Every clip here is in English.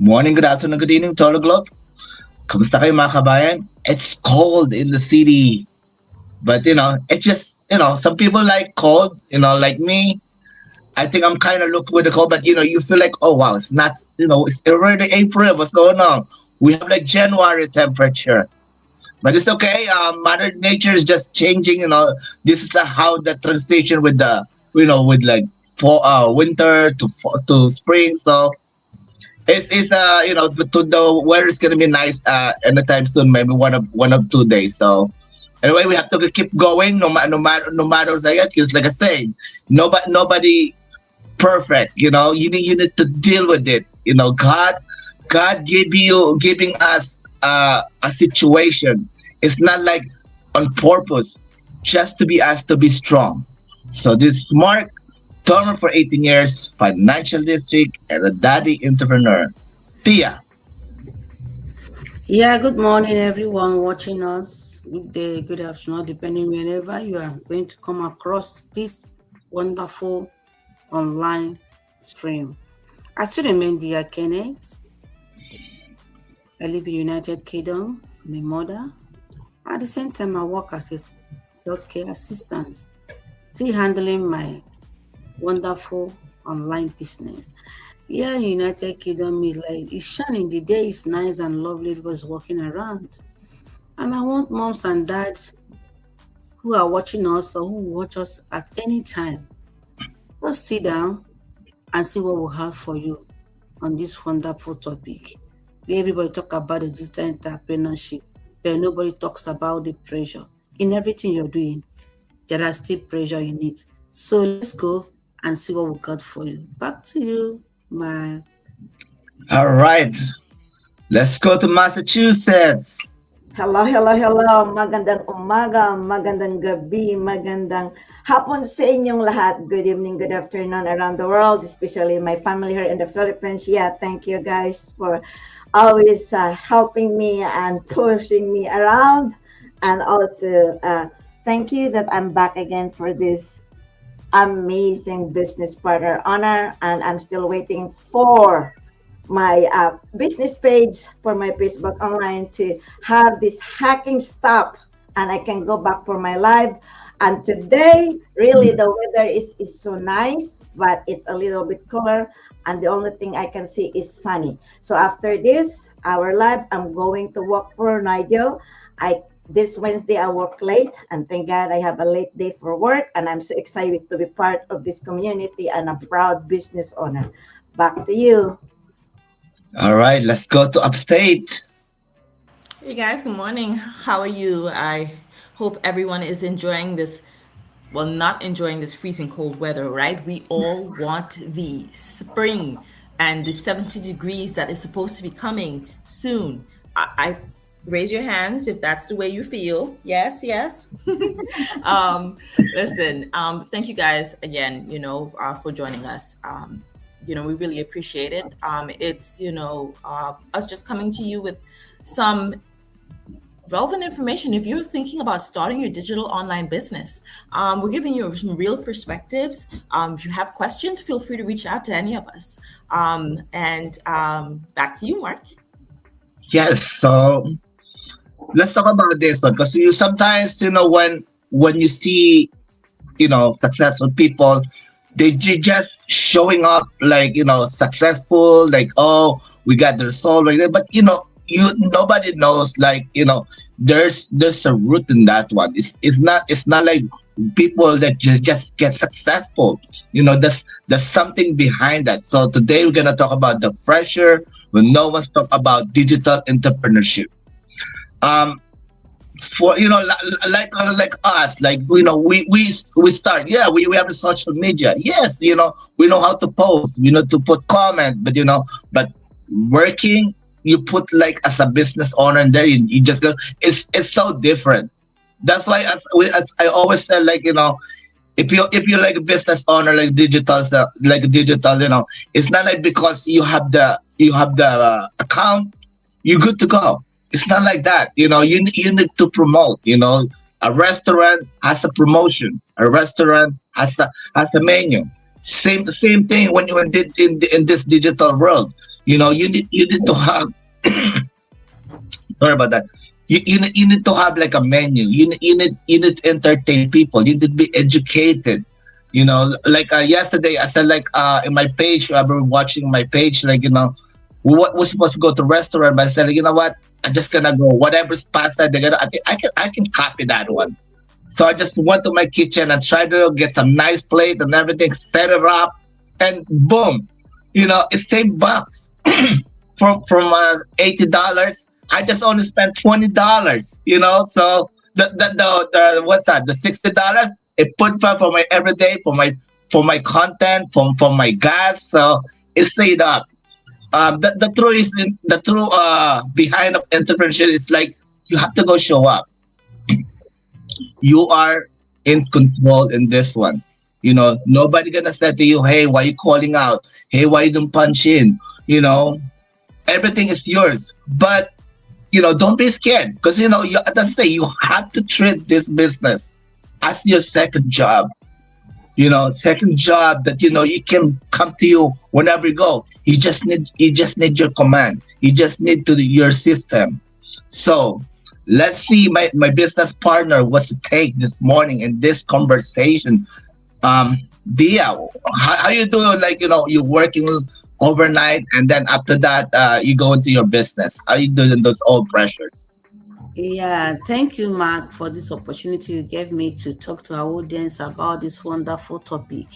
Morning, good afternoon, good evening to all the globe. Kamusta kayo mga kabayan? It's cold in the city. But it's just, some people like cold, like me. I think I'm kind of looking with the cold, but you feel like, oh wow, it's not, it's already April. What's going on? We have like January temperature. But it's okay. Mother Nature is just changing. This is how the transition with with like fall, winter to spring. So to the weather is gonna be nice anytime soon, maybe one of 2 days. So anyway, we have to keep going no matter like that, because like I say, nobody perfect. You need to deal with it. God giving us a situation. It's not like on purpose, just to be asked to be strong. So this Mark Turner for 18 years, financial district, and a daddy entrepreneur. Tia. Yeah, good morning, everyone watching us. Good day, good afternoon, depending whenever you are going to come across this wonderful online stream. I still remain dear Kenneth. I live in United Kingdom. I'm a mother. At the same time, I work as a healthcare assistant, still handling my wonderful online business. Yeah, United Kingdom is like it's shining. The day is nice and lovely. Everybody's walking around. And I want moms and dads who are watching us or who watch us at any time, just sit down and see what we have for you on this wonderful topic. Where everybody talk about the digital entrepreneurship, but nobody talks about the pressure. In everything you're doing, there are still pressure in it. So let's go and see what we got for you. Back to you, my All right. Let's go to Massachusetts. Hello, hello, hello. Magandang umaga, magandang gabi, magandang hapon sa inyong lahat. Good evening, good afternoon around the world, especially my family here in the Philippines. Yeah, thank you guys for always helping me and pushing me around. And also, thank you that I'm back again for this amazing business partner honor. And I'm still waiting for my business page for my Facebook online to have this hacking stop and I can go back for my live. And today, really, the weather is so nice, but it's a little bit cooler. And the only thing I can see is sunny. So after this, our live, I'm going to work for Nigel. This Wednesday I work late, and thank God I have a late day for work, and I'm so excited to be part of this community and a proud business owner. Back to you. All right, let's go to upstate. Hey guys, good morning. How are you? I hope everyone is enjoying this, well, not enjoying this freezing cold weather, right? We all want the spring and the 70 degrees that is supposed to be coming soon. I raise your hands if that's the way you feel. Yes, yes. Listen, thank you guys again, for joining us. We really appreciate it. It's, us just coming to you with some relevant information if you're thinking about starting your digital online business. We're giving you some real perspectives. If you have questions, feel free to reach out to any of us. And back to you, Mark. Yes. So let's talk about this one, because you sometimes, when you see, successful people, just showing up like, successful, like, oh, we got the result like that. But nobody knows, like, there's a root in that one. It's not like people that just get successful. There's something behind that. So today we're gonna talk about the fresher when no one's talk about digital entrepreneurship. um for like us, like, we start, yeah, we have the social media, yes, we know how to post, we know to put comment, but but working, you put like as a business owner, and there you just go, it's so different. That's why, as I always say, like, if you like a business owner, like digital, it's not like because you have the account, you're good to go. It's not like that. You need to promote. A restaurant has a promotion. A restaurant has a menu. Same thing when you did in this digital world. You need to have, sorry about that. You need to have like a menu. You need to entertain people. You need to be educated. Like yesterday, I said like in my page, I was watching my page, like we're supposed to go to restaurant, but I said, you know what? I'm just gonna go whatever's pasta they're gonna. I think I can copy that one. So I just went to my kitchen and tried to get some nice plate and everything, set it up, and boom, it's same bucks from $80. I just only spent $20. So the what's that? The $60 it put for my everyday, for my content, from my gas. So it's saved up. The truth is the true behind of entrepreneurship is like you have to go show up. You are in control in this one. Nobody gonna say to you, "Hey, why you calling out? Hey, why you don't punch in?" You know, Everything is yours. But don't be scared because as I say, you have to treat this business as your second job. Second job that you can come to you whenever you go. You just need your command. You just need to your system. So let's see my business partner was to take this morning in this conversation. um Dia, how you doing? Like, you're working overnight and then after that you go into your business. How you doing those old pressures? Yeah, thank you, Mark, for this opportunity you gave me to talk to our audience about this wonderful topic.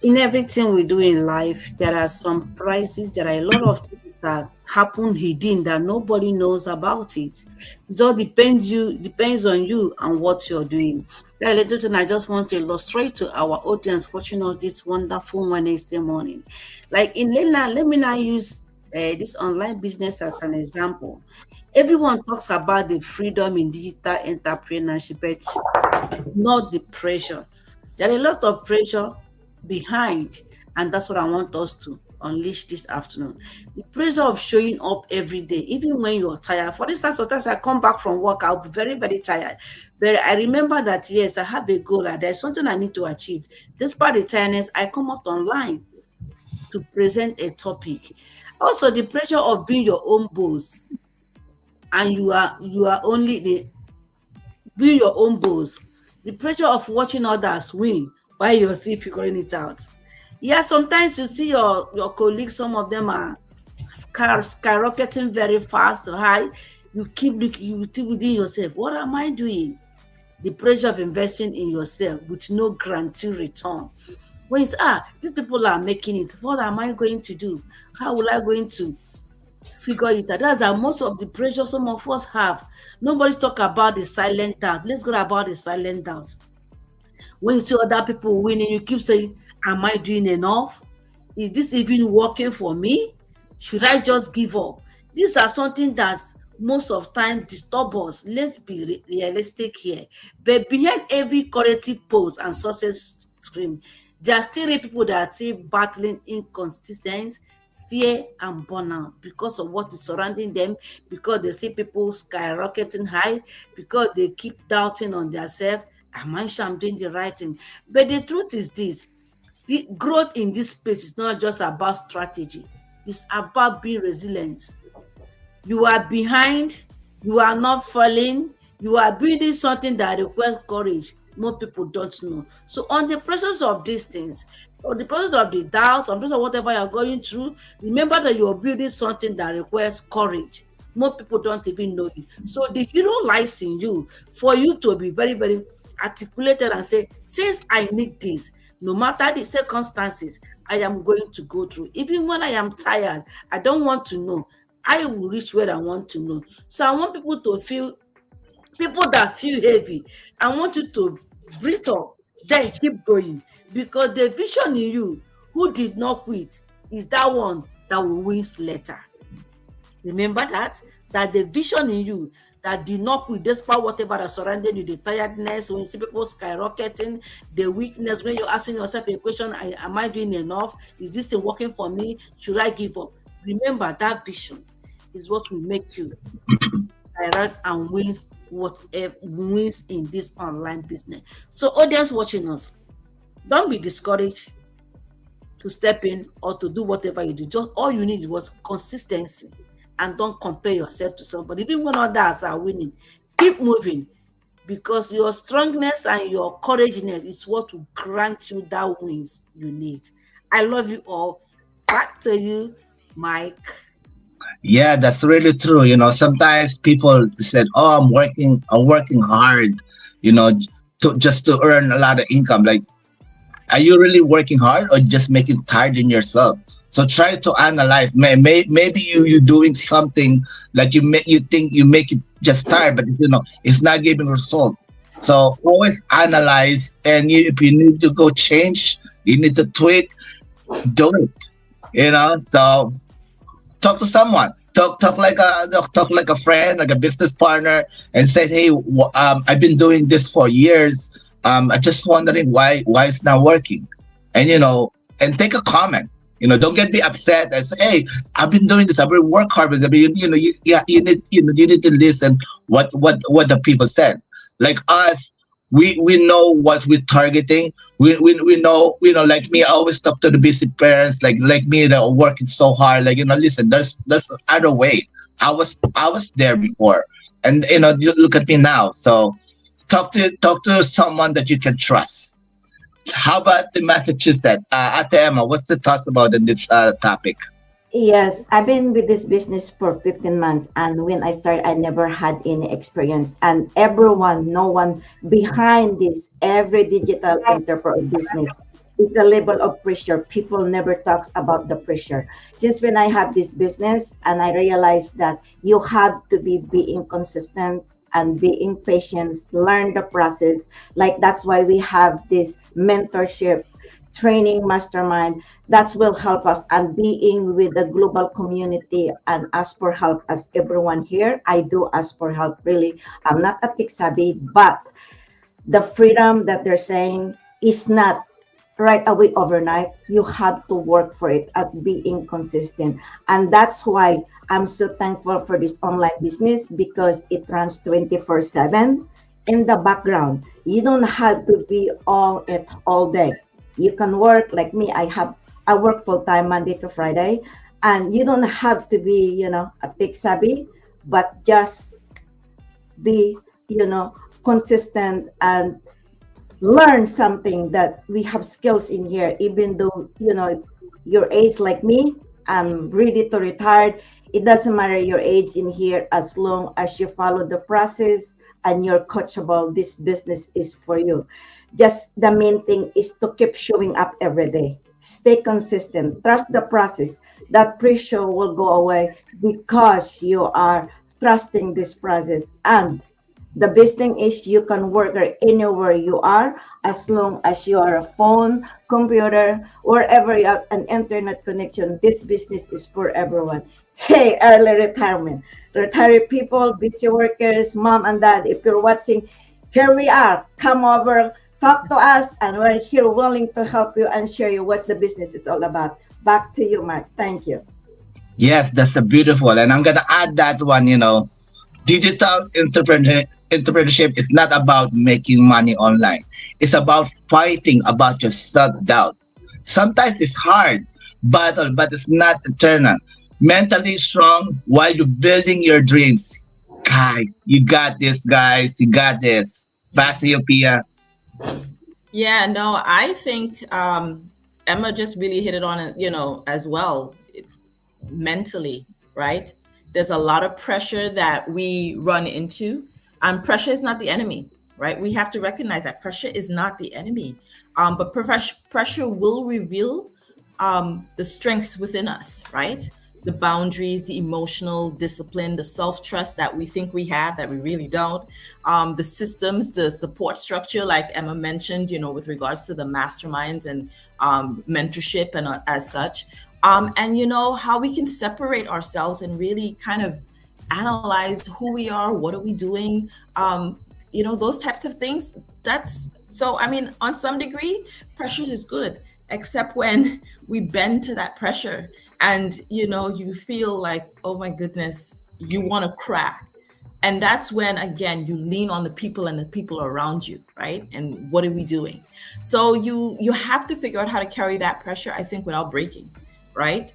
In everything we do in life, there are some prices, there are a lot of things that happen hidden that nobody knows about it. It all depends on you and what you're doing. That little thing I just want to illustrate to our audience watching us this wonderful Wednesday morning. Like in Lela, let me now use this online business as an example. Everyone talks about the freedom in digital entrepreneurship, but not the pressure. There are a lot of pressure behind, and that's what I want us to unleash this afternoon. The pressure of showing up every day, even when you're tired. For instance, sometimes I come back from work, I'll be very, very tired. But I remember that yes, I have a goal and there's something I need to achieve. Despite the tiredness, I come out online to present a topic. Also, the pressure of being your own boss, and you are only the being your own boss. The pressure of watching others win while you're still figuring it out. Yeah, sometimes you see your colleagues, some of them are skyrocketing very fast or high. You keep looking, you think within yourself, what am I doing? The pressure of investing in yourself with no guarantee return. When it's these people are making it, what am I going to do? How will I going to figure it out? That's how most of the pressure some of us have. Nobody's talk about the silent doubt. Let's go about the silent doubt. When you see other people winning, you keep saying, am I doing enough? Is this even working for me? Should I just give up? These are something that most of time disturb us. Let's be realistic here. But behind every corrective post and success scream, there are still people that are still battling inconsistency, fear, and burnout because of what is surrounding them, because they see people skyrocketing high, because they keep doubting on themselves. Am I sure I'm doing the right thing? But the truth is this: the growth in this space is not just about strategy, it's about being resilient. You are behind, you are not falling, you are building something that requires courage. Most people don't know. So, on the process of these things, on the process of the doubt, on the process of whatever you're going through, remember that you're building something that requires courage. Most people don't even know it. So, the hero lies in you for you to be very, very articulated and say, since I need this, no matter the circumstances, I am going to go through. Even when I am tired, I don't want to know. I will reach where I want to know. So I want people to feel, people that feel heavy, I want you to breathe up, then keep going. Because the vision in you, who did not quit, is that one that will win later. Remember that the vision in you that did not quit despite whatever that surrounded you, the tiredness, when you see people skyrocketing, the weakness, when you're asking yourself a question, am I doing enough? Is this thing working for me? Should I give up? Remember that vision is what will make you direct and wins in this online business. So audience watching us, don't be discouraged. to step in or to do whatever you do. Just all you need was consistency, and don't compare yourself to somebody. Even when others are winning, keep moving, because your strongness and your courageousness is what will grant you that wins you need. I love you all. Back to you, Mike. Yeah, that's really true. Sometimes people said, "Oh, I'm working hard," you know, to just to earn a lot of income. Like, are you really working hard or just making tired in yourself? So try to analyze. Maybe you doing something that you think you make it just tired, but it's not giving result. So always analyze, and if you need to go change, you need to tweak, do it. So talk to someone. Talk like a friend, like a business partner, and say, "Hey, I've been doing this for years. I'm just wondering why it's not working," and take a comment. Don't get me upset and say, "Hey, I've been doing this. I've been work hard with it." But yeah, you need to listen what the people said. Like us, we know what we're targeting. We know, like me, I always talk to the busy parents, like me, that are working so hard. Like, listen, there's other way. I was there before, and you look at me now. So talk to someone that you can trust. How about the Massachusetts? Ate Emma, what's the thoughts about in this topic? Yes, I've been with this business for 15 months, and when I started, I never had any experience. And everyone, no one behind this, every digital enterprise business, it's a level of pressure. People never talks about the pressure. Since when I have this business, and I realized that you have to be being consistent and being patient, learn the process. Like that's why we have this mentorship training mastermind that will help us, and being with the global community and ask for help. As everyone here, I do ask for help, really. I'm not a tech savvy, but the freedom that they're saying is not right away overnight. You have to work for it at being consistent. And that's why I'm so thankful for this online business, because it runs 24/7 in the background. You don't have to be on it all day. You can work like me. I work full time Monday to Friday, and you don't have to be, a tech savvy, but just be, consistent and learn something. That we have skills in here, even though your age like me, I'm ready to retire. It doesn't matter your age in here, as long as you follow the process and you're coachable. This business is for you. Just the main thing is to keep showing up every day, stay consistent, trust the process. That pressure will go away because you are trusting this process. And the best thing is you can work anywhere you are, as long as you are a phone, computer, wherever you have an internet connection. This business is for everyone. Hey, early retirement, retired people, busy workers, mom and dad, if you're watching, here we are. Come over, talk to us, and we're here willing to help you and share you what the business is all about. Back to you, Mark. Thank you. Yes, that's a beautiful. And I'm gonna add that one. Digital entrepreneurship is not about making money online. It's about fighting about your self-doubt. Sometimes it's hard battle, but it's not eternal. Mentally strong while you're building your dreams. Guys, you got this, guys. You got this. Back to you, Pia. Yeah, no, I think Emma just really hit it on, as well, mentally, right? There's a lot of pressure that we run into. Pressure is not the enemy, right? We have to recognize that pressure is not the enemy. But pressure will reveal the strengths within us, right? The boundaries, the emotional discipline, the self-trust that we think we have that we really don't, the systems, the support structure, like Emma mentioned, with regards to the masterminds and mentorship and as such, and how we can separate ourselves and really kind of analyze who we are, what are we doing, those types of things. That's so, I mean, on some degree, pressure is good, except when we bend to that pressure and you feel like, oh my goodness, you want to crack. And that's when, again, you lean on the people and the people around you, right? And what are we doing? So you have to figure out how to carry that pressure, I think, without breaking, right?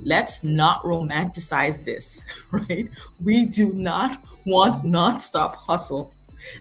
Let's not romanticize this, right? We do not want nonstop hustle.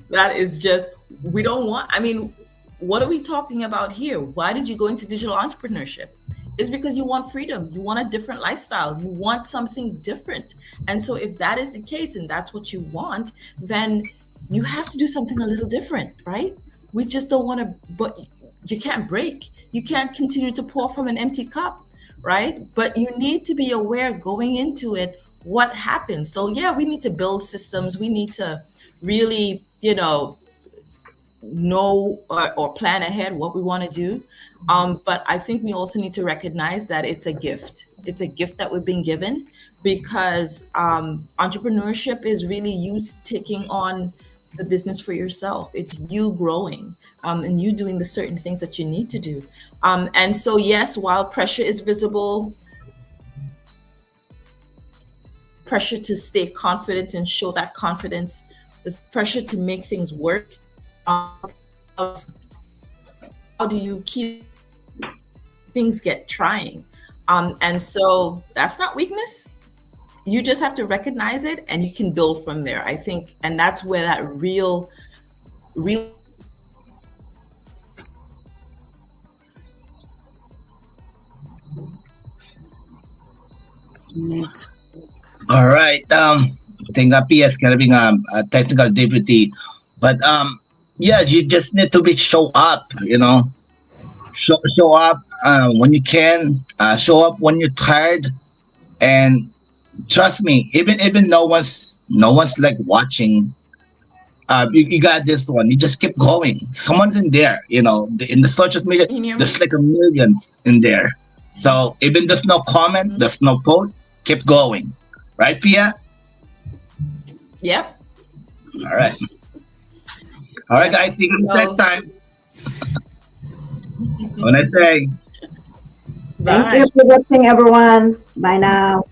That is just, we don't want, I mean, what are we talking about here? Why did you go into digital entrepreneurship? It's because you want freedom. You want a different lifestyle. You want something different. And so if that is the case and that's what you want, then you have to do something a little different, right? We just don't want to, but you can't break. You can't continue to pour from an empty cup, right? But you need to be aware going into it what happens. So yeah, we need to build systems. We need to really, know or plan ahead what we want to do. But I think we also need to recognize that it's a gift. It's a gift that we've been given because entrepreneurship is really you taking on the business for yourself. It's you growing and you doing the certain things that you need to do. And so, yes, while pressure is visible, pressure to stay confident and show that confidence, there's pressure to make things work. Of how do you keep things get trying? And so that's not weakness. You just have to recognize it and you can build from there, I think. And that's where that real Net. All right. I think PS having a technical difficulty, but yeah, you just need to be show up. Show up when you can. Show up when you're tired, and trust me, even no one's like watching. You got this one. You just keep going. Someone's in there. In the social media, there's like a millions in there. So even there's no comment, there's no post, keep going. Right, Pia? Yep. All right. All right, guys. See you next time. Have a nice day. Thank you for watching, everyone. Bye now.